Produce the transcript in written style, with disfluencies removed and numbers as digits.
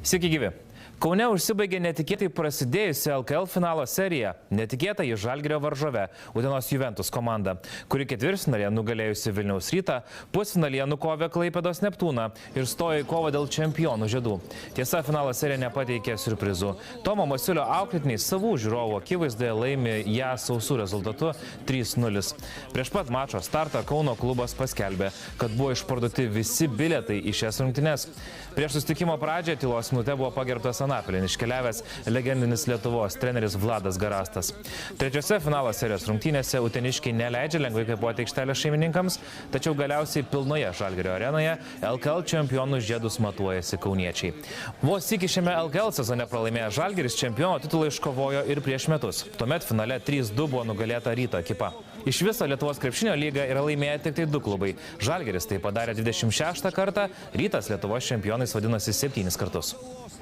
Sveiki gyvi. Kaune užsibaigė netikėtai prasidėjusi LKL finalo serija. Netikėta į Žalgirio varžovę Utenos Juventus komanda, kuri ketvirtfinalyje nugalėjusi Vilniaus Rytą, pusfinalyje nukovė Klaipėdos Neptūną ir stojo į kovą dėl čempionų žiedų. Tiesa, finalo serija nepateikė siurprizų. Tomo Masiulio auklėtiniai savų žiūrovų akivaizdoje laimi ją sausų rezultatu 3-0. Prieš pat mačo startą Kauno klubas paskelbė, kad buvo išparduoti visi bilietai į šias rungtynes. Prieš susitikimo pradžią tylos minute buvo pagerbtas Anapilin iškeliavęs legendinis Lietuvos treneris Vladas Garastas. Trečiose finalo serijos rungtynėse uteniškiai neleidžia lengvai kvėpuoti aikštelės šeimininkams, tačiau galiausiai pilnoje Žalgirio arenoje LKL čempionų žiedus matuojasi kauniečiai. Vos iki šiame LKL sezone pralaimėję Žalgiris čempiono titulą iškovojo ir prieš metus. Tuomet finale 3-2 buvo nugalėta Ryto ekipa. Iš viso Lietuvos krepšinio lygą yra laimėję tik tai 2 klubai. Žalgiris tai padarė 26 kartą, Rytas Lietuvos čempionais vadinosi 7 kartus.